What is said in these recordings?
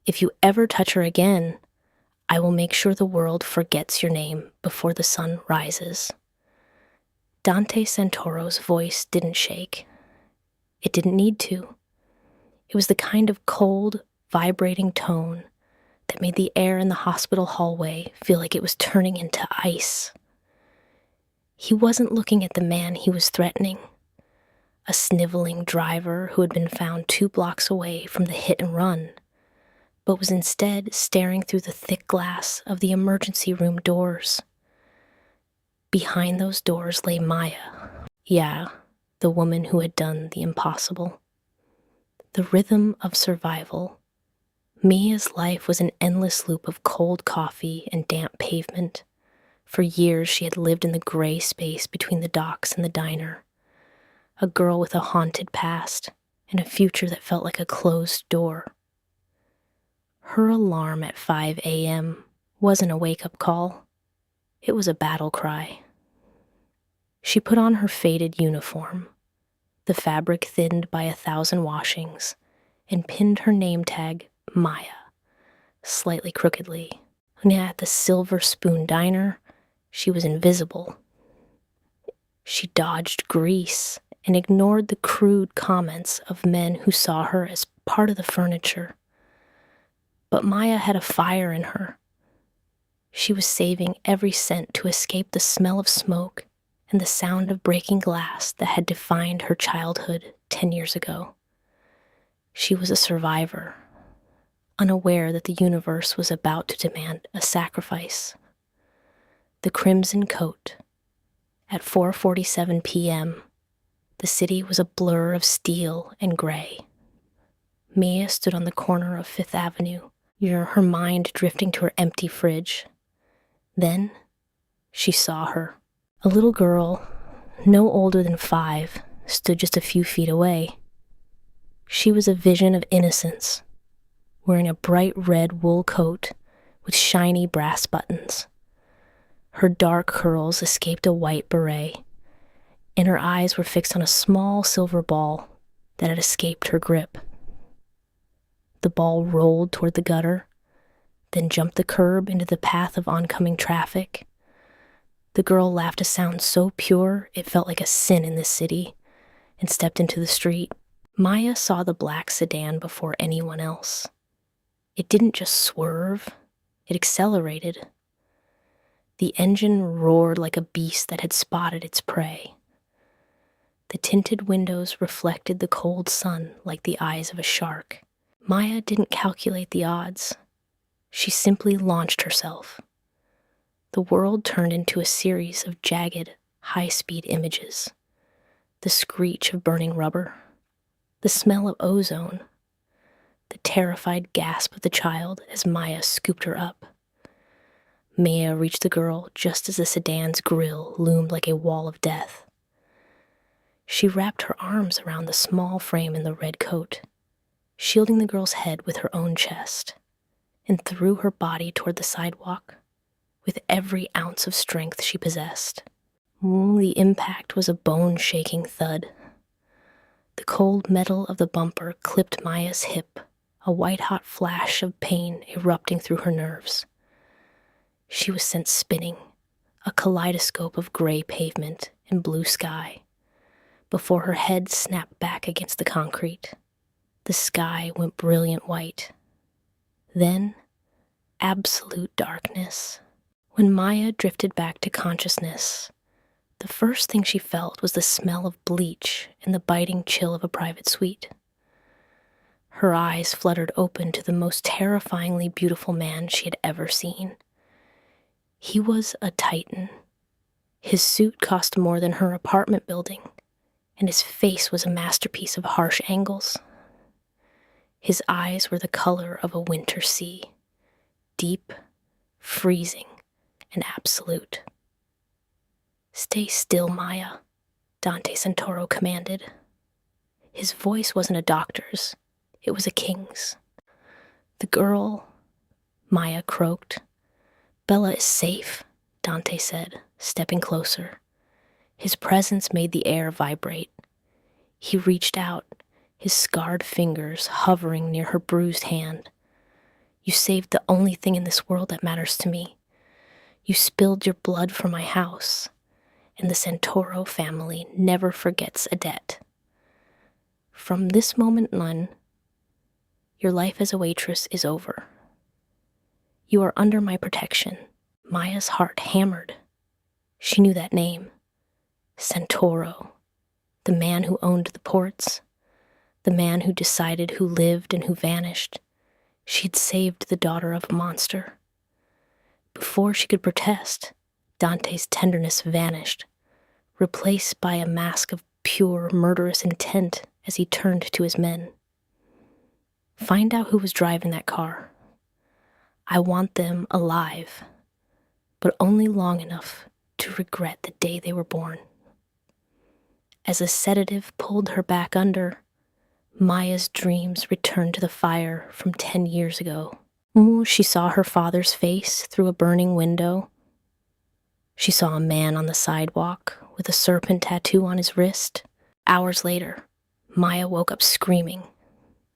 If you ever touch her again, I will make sure the world forgets your name before the sun rises." Dante Santoro's voice didn't shake. It didn't need to. It was the kind of cold, vibrating tone that made the air in the hospital hallway feel like it was turning into ice. He wasn't looking at the man he was threatening, a sniveling driver who had been found 2 blocks away from the hit and run, but was instead staring through the thick glass of the emergency room doors. Behind those doors lay Maya. Yeah, the woman who had done the impossible. The rhythm of survival. Mia's life was an endless loop of cold coffee and damp pavement. For years she had lived in the gray space between the docks and the diner. A girl with a haunted past and a future that felt like a closed door. Her alarm at 5 a.m. wasn't a wake-up call. It was a battle cry. She put on her faded uniform, the fabric thinned by 1,000 washings, and pinned her name tag, Maya, slightly crookedly. And at the Silver Spoon Diner, she was invisible. She dodged grease and ignored the crude comments of men who saw her as part of the furniture. But Maya had a fire in her. She was saving every cent to escape the smell of smoke and the sound of breaking glass that had defined her childhood 10 years ago. She was a survivor, unaware that the universe was about to demand a sacrifice. The Crimson Coat. At 4:47 p.m., the city was a blur of steel and gray. Mia stood on the corner of Fifth Avenue, her mind drifting to her empty fridge. Then, she saw her. A little girl, no older than 5, stood just a few feet away. She was a vision of innocence, wearing a bright red wool coat with shiny brass buttons. Her dark curls escaped a white beret, and her eyes were fixed on a small silver ball that had escaped her grip. The ball rolled toward the gutter, then jumped the curb into the path of oncoming traffic. The girl laughed a sound so pure it felt like a sin in this city, and stepped into the street. Maya saw the black sedan before anyone else. It didn't just swerve, it accelerated. The engine roared like a beast that had spotted its prey. The tinted windows reflected the cold sun like the eyes of a shark. Maya didn't calculate the odds. She simply launched herself. The world turned into a series of jagged, high-speed images. The screech of burning rubber, the smell of ozone, the terrified gasp of the child as Maya scooped her up. Maya reached the girl just as the sedan's grille loomed like a wall of death. She wrapped her arms around the small frame in the red coat, shielding the girl's head with her own chest, and threw her body toward the sidewalk with every ounce of strength she possessed. The impact was a bone-shaking thud. The cold metal of the bumper clipped Maya's hip, a white-hot flash of pain erupting through her nerves. She was sent spinning, a kaleidoscope of gray pavement and blue sky, before her head snapped back against the concrete. The sky went brilliant white. Then, absolute darkness. When Maya drifted back to consciousness, the first thing she felt was the smell of bleach and the biting chill of a private suite. Her eyes fluttered open to the most terrifyingly beautiful man she had ever seen. He was a titan. His suit cost more than her apartment building, and his face was a masterpiece of harsh angles. His eyes were the color of a winter sea, deep, freezing, and absolute. "Stay still, Maya," Dante Santoro commanded. His voice wasn't a doctor's, it was a king's. "The girl," Maya croaked. "Bella is safe," Dante said, stepping closer. His presence made the air vibrate. He reached out, his scarred fingers hovering near her bruised hand. You saved the only thing in this world that matters to me. You spilled your blood for my house, and the Santoro family never forgets a debt. From this moment on, your life as a waitress is over. You are under my protection. Maya's heart hammered. She knew that name. Santoro. The man who owned the ports. The man who decided who lived and who vanished. She'd saved the daughter of a monster. Before she could protest, Dante's tenderness vanished, replaced by a mask of pure, murderous intent as he turned to his men. Find out who was driving that car. I want them alive, but only long enough to regret the day they were born. As a sedative pulled her back under, Maya's dreams returned to the fire from 10 years ago. She saw her father's face through a burning window. She saw a man on the sidewalk with a serpent tattoo on his wrist. Hours later, Maya woke up screaming.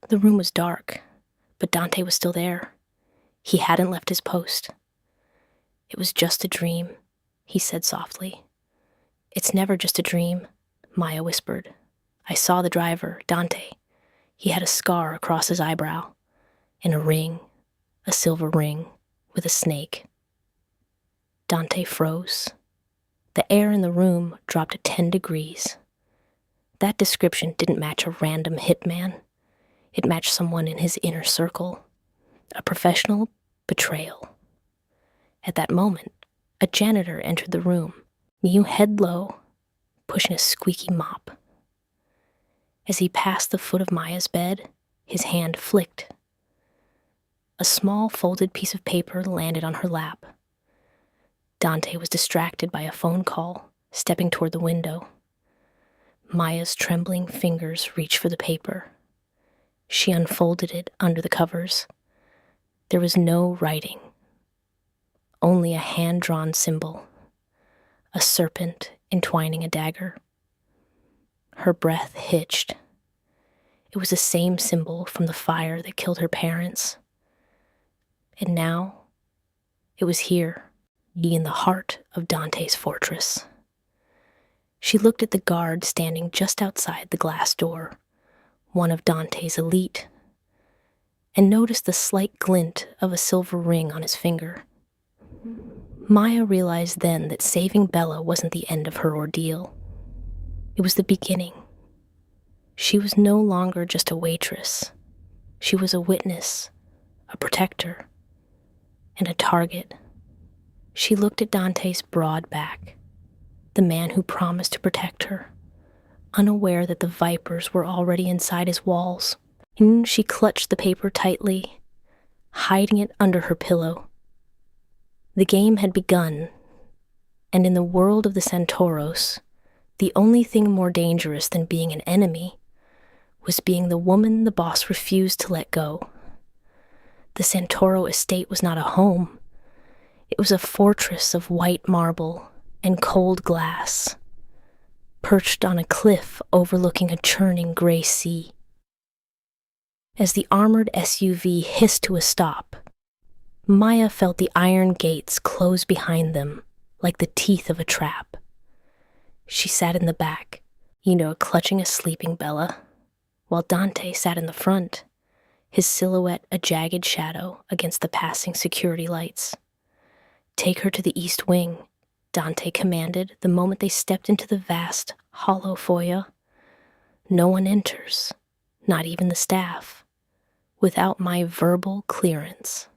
The room was dark, but Dante was still there. He hadn't left his post. It was just a dream, he said softly. It's never just a dream, Maya whispered. I saw the driver, Dante. He had a scar across his eyebrow, and a ring, a silver ring, with a snake. Dante froze. The air in the room dropped 10 degrees. That description didn't match a random hitman. It matched someone in his inner circle, a professional betrayal. At that moment, a janitor entered the room, knew head low, pushing a squeaky mop. As he passed the foot of Maya's bed, his hand flicked. A small folded piece of paper landed on her lap. Dante was distracted by a phone call, stepping toward the window. Maya's trembling fingers reached for the paper. She unfolded it under the covers. There was no writing, only a hand-drawn symbol, a serpent entwining a dagger. Her breath hitched. It was the same symbol from the fire that killed her parents. And now, it was here, in the heart of Dante's fortress. She looked at the guard standing just outside the glass door, one of Dante's elite, and noticed the slight glint of a silver ring on his finger. Maya realized then that saving Bella wasn't the end of her ordeal. It was the beginning. She was no longer just a waitress. She was a witness, a protector, and a target. She looked at Dante's broad back, the man who promised to protect her, unaware that the vipers were already inside his walls. And she clutched the paper tightly, hiding it under her pillow. The game had begun, and in the world of the Santoros, the only thing more dangerous than being an enemy was being the woman the boss refused to let go. The Santoro estate was not a home. It was a fortress of white marble and cold glass, perched on a cliff overlooking a churning gray sea. As the armored SUV hissed to a stop, Maya felt the iron gates close behind them like the teeth of a trap. She sat in the back, clutching a sleeping Bella, while Dante sat in the front, his silhouette a jagged shadow against the passing security lights. Take her to the east wing, Dante commanded the moment they stepped into the vast, hollow foyer. No one enters, not even the staff, without my verbal clearance.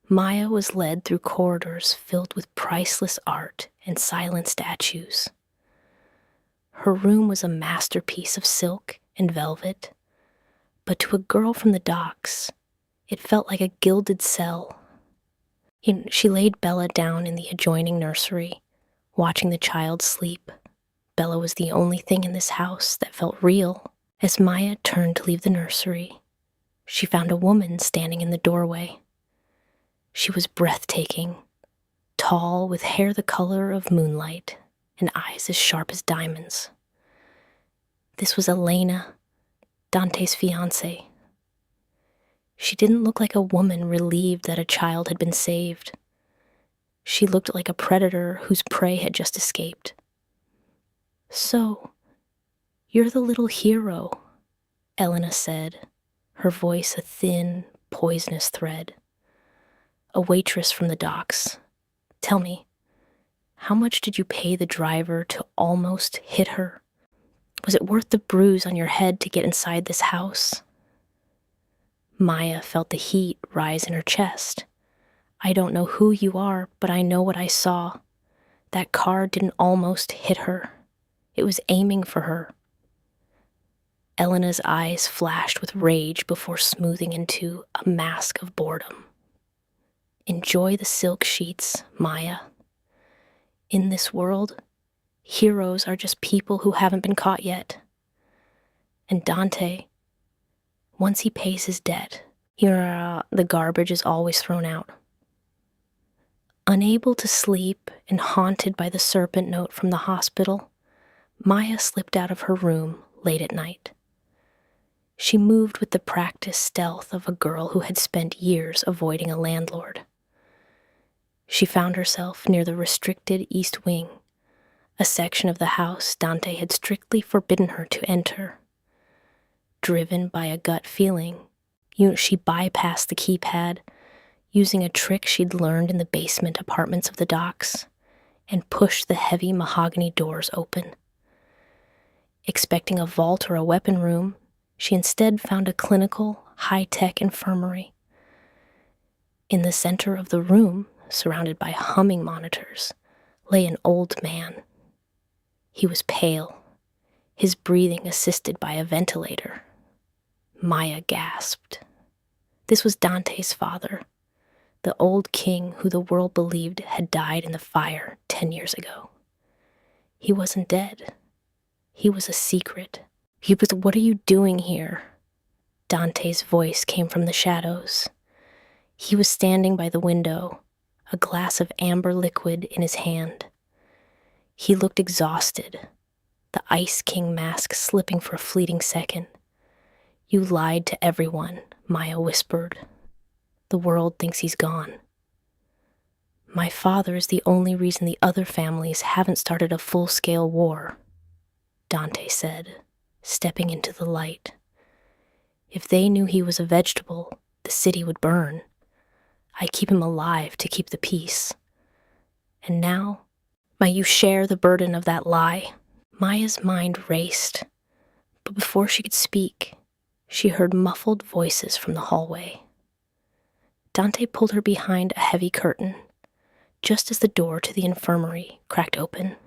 Maya was led through corridors filled with priceless art and silent statues. Her room was a masterpiece of silk and velvet, but to a girl from the docks, it felt like a gilded cell. She laid Bella down in the adjoining nursery, watching the child sleep. Bella was the only thing in this house that felt real. As Maya turned to leave the nursery, she found a woman standing in the doorway. She was breathtaking, tall, with hair the color of moonlight and eyes as sharp as diamonds. This was Elena, Dante's fiancée. She didn't look like a woman relieved that a child had been saved. She looked like a predator whose prey had just escaped. "So, you're the little hero," Elena said, her voice a thin, poisonous thread. "A waitress from the docks. Tell me, how much did you pay the driver to almost hit her? Was it worth the bruise on your head to get inside this house?" Maya felt the heat rise in her chest. "I don't know who you are, but I know what I saw. That car didn't almost hit her. It was aiming for her." Elena's eyes flashed with rage before smoothing into a mask of boredom. "Enjoy the silk sheets, Maya. In this world, heroes are just people who haven't been caught yet. And Dante, once he pays his debt, the garbage is always thrown out." Unable to sleep and haunted by the serpent note from the hospital, Maya slipped out of her room late at night. She moved with the practiced stealth of a girl who had spent years avoiding a landlord. She found herself near the restricted East Wing, a section of the house Dante had strictly forbidden her to enter. Driven by a gut feeling, she bypassed the keypad, using a trick she'd learned in the basement apartments of the docks, and pushed the heavy mahogany doors open. Expecting a vault or a weapon room, she instead found a clinical, high-tech infirmary. In the center of the room, surrounded by humming monitors, lay an old man. He was pale, his breathing assisted by a ventilator. Maya gasped. This was Dante's father, the old king who the world believed had died in the fire 10 years ago. He wasn't dead. He was a secret. "But what are you doing here?" Dante's voice came from the shadows. He was standing by the window, a glass of amber liquid in his hand. He looked exhausted, the Ice King mask slipping for a fleeting second. "You lied to everyone," Maya whispered. "The world thinks he's gone." "My father is the only reason the other families haven't started a full-scale war," Dante said, stepping into the light. "If they knew he was a vegetable, the city would burn. I keep him alive to keep the peace. And now, might you share the burden of that lie?" Maya's mind raced, but before she could speak, she heard muffled voices from the hallway. Dante pulled her behind a heavy curtain, just as the door to the infirmary cracked open.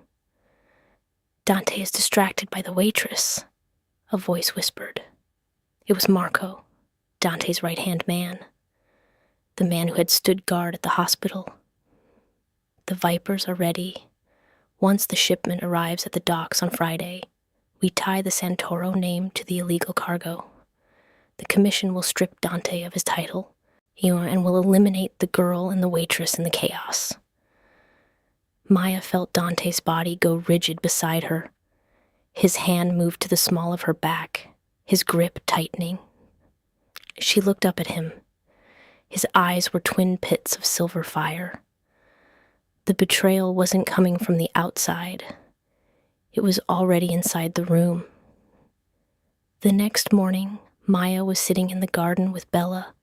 "Dante is distracted by the waitress," a voice whispered. It was Marco, Dante's right-hand man, the man who had stood guard at the hospital. "The Vipers are ready. Once the shipment arrives at the docks on Friday, we tie the Santoro name to the illegal cargo. The commission will strip Dante of his title, and will eliminate the girl and the waitress in the chaos." Maya felt Dante's body go rigid beside her. His hand moved to the small of her back, his grip tightening. She looked up at him. His eyes were twin pits of silver fire. The betrayal wasn't coming from the outside. It was already inside the room. The next morning, Maya was sitting in the garden with Bella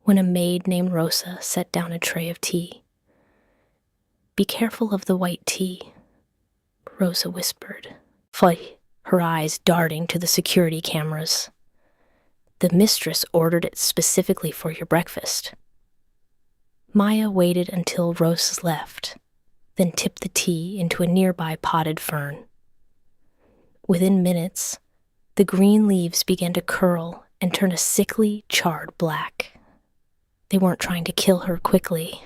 when a maid named Rosa set down a tray of tea. "Be careful of the white tea," Rosa whispered, her eyes darting to the security cameras. "The mistress ordered it specifically for your breakfast." Maya waited until Rosa left, then tipped the tea into a nearby potted fern. Within minutes, the green leaves began to curl and turn a sickly, charred black. They weren't trying to kill her quickly.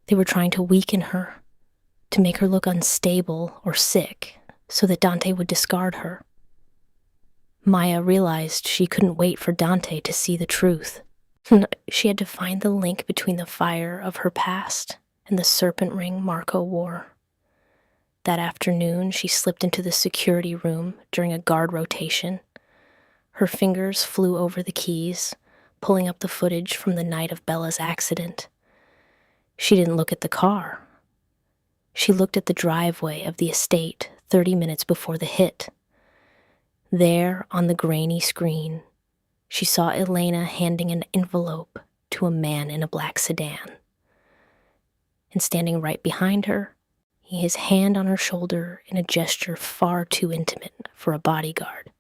They were trying to weaken her, to make her look unstable or sick, so that Dante would discard her. Maya realized she couldn't wait for Dante to see the truth. She had to find the link between the fire of her past and the serpent ring Marco wore. That afternoon, she slipped into the security room during a guard rotation. Her fingers flew over the keys, pulling up the footage from the night of Bella's accident. She didn't look at the car. She looked at the driveway of the estate 30 minutes before the hit. There, on the grainy screen, she saw Elena handing an envelope to a man in a black sedan. And standing right behind her, his hand on her shoulder in a gesture far too intimate for a bodyguard,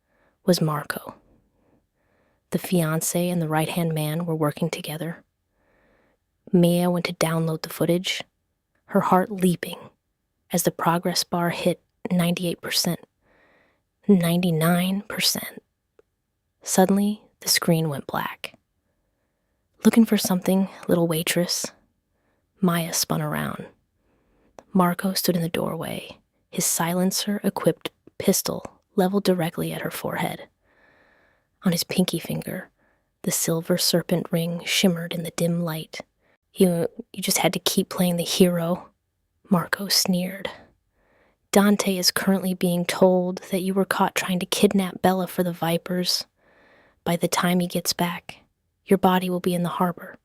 was Marco. The fiancé and the right-hand man were working together. Mia went to download the footage, her heart leaping as the progress bar hit 98%, 99%. Suddenly, the screen went black. Looking for something, little waitress, Maya spun around. Marco stood in the doorway, his silencer-equipped pistol leveled directly at her forehead. On his pinky finger, the silver serpent ring shimmered in the dim light. You just had to keep playing the hero, Marco sneered. Dante is currently being told that you were caught trying to kidnap Bella for the Vipers. By the time he gets back, your body will be in the harbor.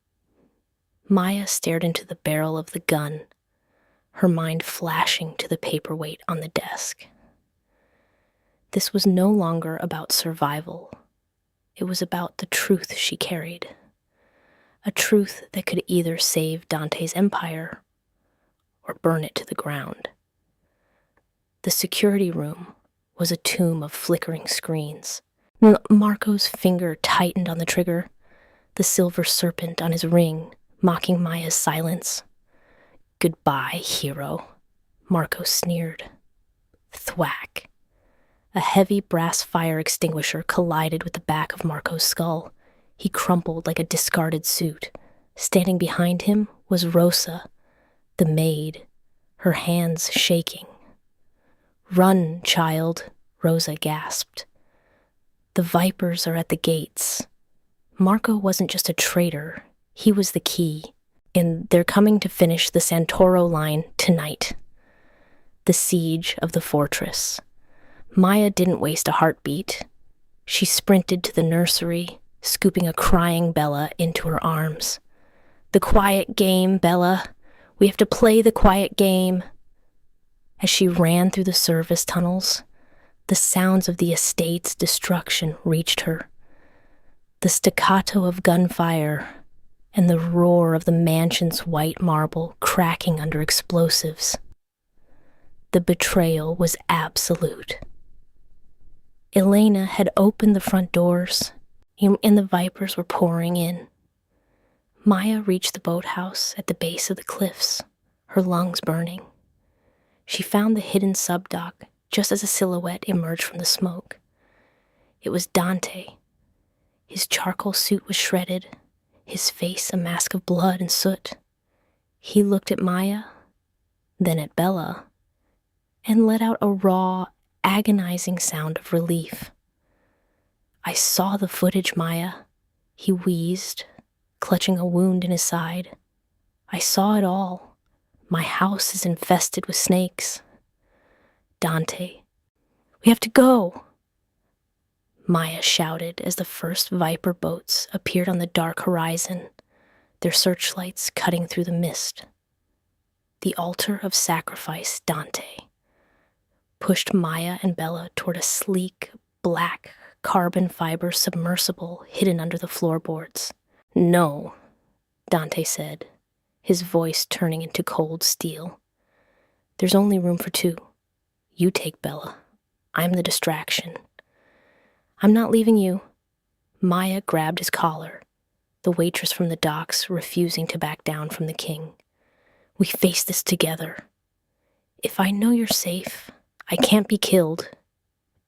Maya stared into the barrel of the gun, her mind flashing to the paperweight on the desk. This was no longer about survival. It was about the truth she carried. A truth that could either save Dante's empire or burn it to the ground. The security room was a tomb of flickering screens. Marco's finger tightened on the trigger, the silver serpent on his ring mocking Maya's silence. "Goodbye, hero," Marco sneered. Thwack. A heavy brass fire extinguisher collided with the back of Marco's skull. He crumpled like a discarded suit. Standing behind him was Rosa, the maid, her hands shaking. "Run, child," Rosa gasped. "The Vipers are at the gates." Marco wasn't just a traitor, he was the key. And they're coming to finish the Santoro line tonight. The siege of the fortress. Maya didn't waste a heartbeat. She sprinted to the nursery, scooping a crying Bella into her arms. "The quiet game, Bella. We have to play the quiet game." As she ran through the service tunnels, the sounds of the estate's destruction reached her. The staccato of gunfire and the roar of the mansion's white marble cracking under explosives. The betrayal was absolute. Elena had opened the front doors, and the Vipers were pouring in. Maya reached the boathouse at the base of the cliffs, her lungs burning. She found the hidden subdock just as a silhouette emerged from the smoke. It was Dante. His charcoal suit was shredded, his face a mask of blood and soot. He looked at Maya, then at Bella, and let out a raw, agonizing sound of relief. "I saw the footage, Maya," he wheezed, clutching a wound in his side. "I saw it all. My house is infested with snakes." "Dante, we have to go," Maya shouted as the first Viper boats appeared on the dark horizon, their searchlights cutting through the mist. The altar of sacrifice, Dante, pushed Maya and Bella toward a sleek, black, carbon fiber submersible hidden under the floorboards. "No," Dante said, his voice turning into cold steel. "There's only room for two. You take Bella. I'm the distraction." "I'm not leaving you." Maya grabbed his collar, the waitress from the docks refusing to back down from the king. "We face this together. If I know you're safe, I can't be killed,"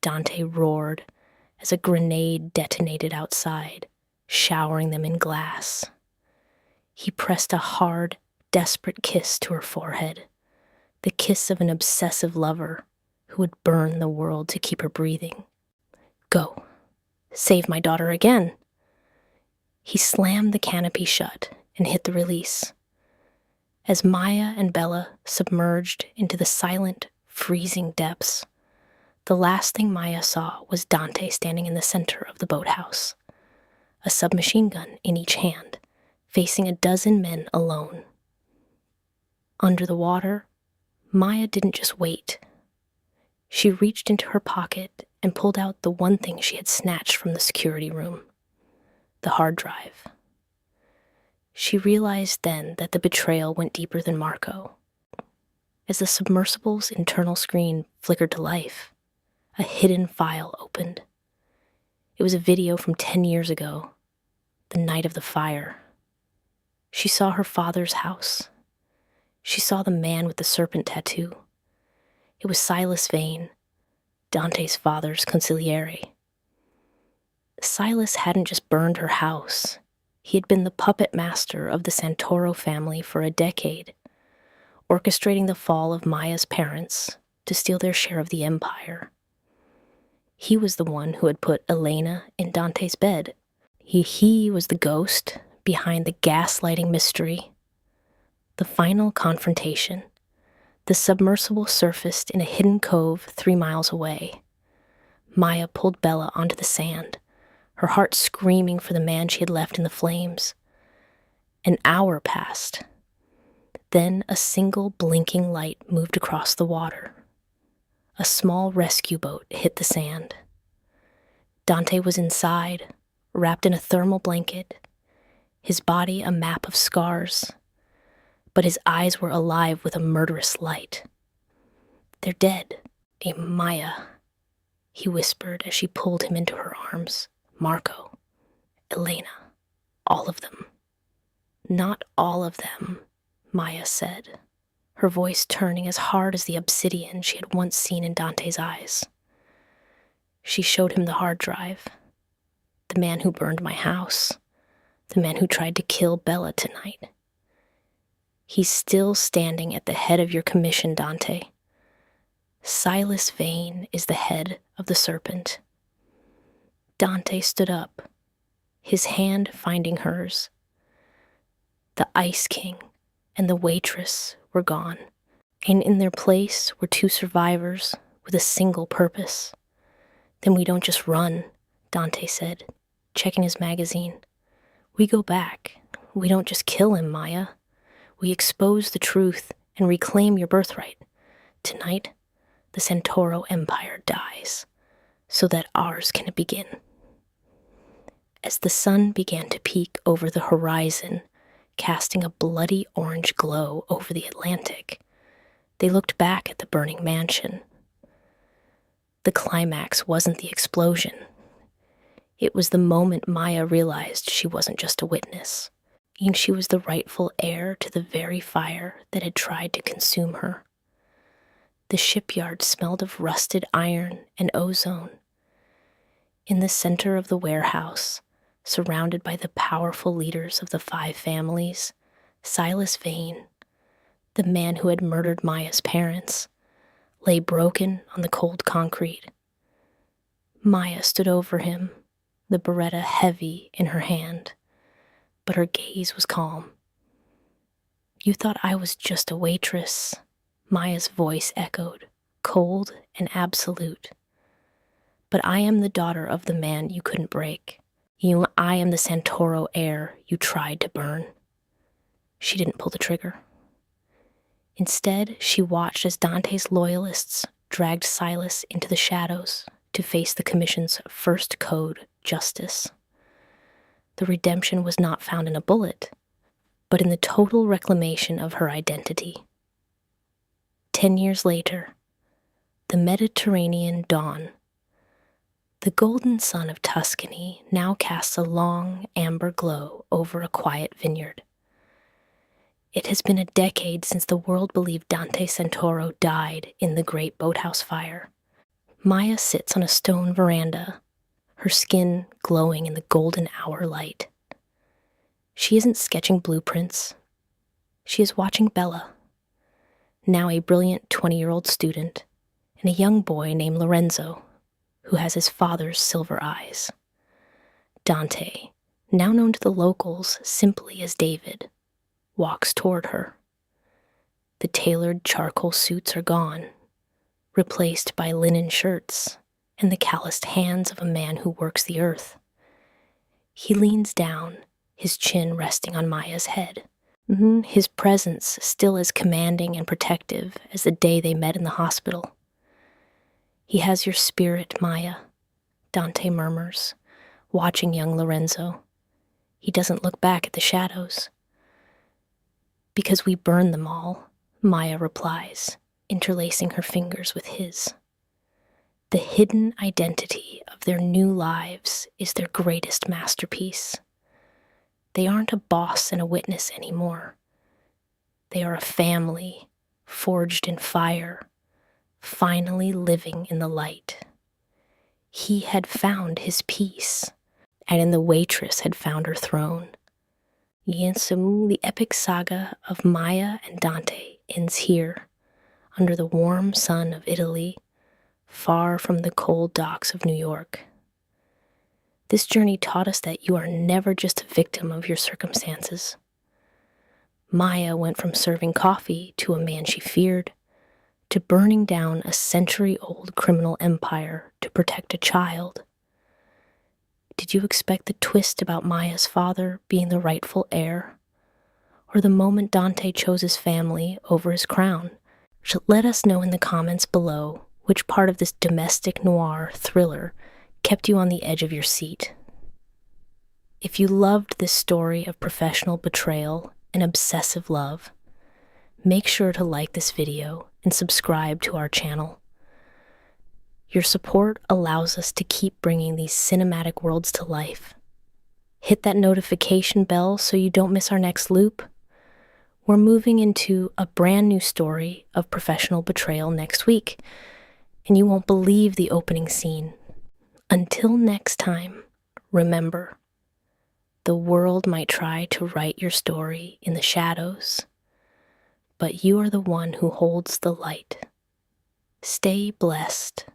Dante roared as a grenade detonated outside, showering them in glass. He pressed a hard, desperate kiss to her forehead, the kiss of an obsessive lover who would burn the world to keep her breathing. "Go. Save my daughter again." He slammed the canopy shut and hit the release. As Maya and Bella submerged into the silent, freezing depths, the last thing Maya saw was Dante standing in the center of the boathouse, a submachine gun in each hand, facing a dozen men alone. Under the water, Maya didn't just wait. She reached into her pocket and pulled out the one thing she had snatched from the security room, the hard drive. She realized then that the betrayal went deeper than Marco. As the submersible's internal screen flickered to life, a hidden file opened. It was a video from 10 years ago, the night of the fire. She saw her father's house. She saw the man with the serpent tattoo. It was Silas Vane, Dante's father's consigliere. Silas hadn't just burned her house. He had been the puppet master of the Santoro family for a decade, orchestrating the fall of Maya's parents to steal their share of the empire. He was the one who had put Elena in Dante's bed. He was the ghost behind the gaslighting mystery. The final confrontation. The submersible surfaced in a hidden cove 3 miles away. Maya pulled Bella onto the sand, her heart screaming for the man she had left in the flames. An hour passed. Then a single blinking light moved across the water. A small rescue boat hit the sand. Dante was inside, wrapped in a thermal blanket, his body a map of scars, but his eyes were alive with a murderous light. "They're dead, Maya," he whispered as she pulled him into her arms. "Marco, Elena, all of them." "Not all of them," Maya said, her voice turning as hard as the obsidian she had once seen in Dante's eyes. She showed him the hard drive. "The man who burned my house, the man who tried to kill Bella tonight. He's still standing at the head of your commission, Dante. Silas Vane is the head of the serpent." Dante stood up, his hand finding hers. The Ice King and the waitress were gone, and in their place were 2 survivors with a single purpose. "Then we don't just run," Dante said, checking his magazine. "We go back. We don't just kill him, Maya. We expose the truth and reclaim your birthright. Tonight, the Santoro Empire dies, so that ours can begin." As the sun began to peek over the horizon, casting a bloody orange glow over the Atlantic, they looked back at the burning mansion. The climax wasn't the explosion. It was the moment Maya realized she wasn't just a witness, and she was the rightful heir to the very fire that had tried to consume her. The shipyard smelled of rusted iron and ozone. In the center of the warehouse, surrounded by the powerful leaders of the 5 families, Silas Vane, the man who had murdered Maya's parents, lay broken on the cold concrete. Maya stood over him, the Beretta heavy in her hand, but her gaze was calm. "You thought I was just a waitress," Maya's voice echoed, cold and absolute. "But I am the daughter of the man you couldn't break. I am the Santoro heir you tried to burn." She didn't pull the trigger. Instead, she watched as Dante's loyalists dragged Silas into the shadows to face the Commission's first code, justice. The redemption was not found in a bullet, but in the total reclamation of her identity. 10 years later, the Mediterranean dawn. The golden sun of Tuscany now casts a long, amber glow over a quiet vineyard. It has been a decade since the world believed Dante Santoro died in the Great Boathouse Fire. Maya sits on a stone veranda, her skin glowing in the golden hour light. She isn't sketching blueprints. She is watching Bella, now a brilliant 20-year-old student, and a young boy named Lorenzo, who has his father's silver eyes. Dante, now known to the locals simply as David, walks toward her. The tailored charcoal suits are gone, replaced by linen shirts and the calloused hands of a man who works the earth. He leans down, his chin resting on Maya's head. His presence still as commanding and protective as the day they met in the hospital. He has your spirit, Maya, Dante murmurs, watching young Lorenzo. He doesn't look back at the shadows. Because we burn them all, Maya replies, interlacing her fingers with his. The hidden identity of their new lives is their greatest masterpiece. They aren't a boss and a witness anymore. They are a family, forged in fire, finally living in the light. He had found his peace, and in the waitress had found her throne. The epic saga of Maya and Dante ends here, under the warm sun of Italy, far from the cold docks of New York. This journey taught us that you are never just a victim of your circumstances. Maya went from serving coffee to a man she feared, to burning down a century-old criminal empire to protect a child. Did you expect the twist about Maya's father being the rightful heir? Or the moment Dante chose his family over his crown? Let us know in the comments below which part of this domestic noir thriller kept you on the edge of your seat. If you loved this story of professional betrayal and obsessive love, make sure to like this video and subscribe to our channel. Your support allows us to keep bringing these cinematic worlds to life. Hit that notification bell so you don't miss our next loop. We're moving into a brand new story of professional betrayal next week, and you won't believe the opening scene. Until next time, remember, the world might try to write your story in the shadows, but you are the one who holds the light. Stay blessed.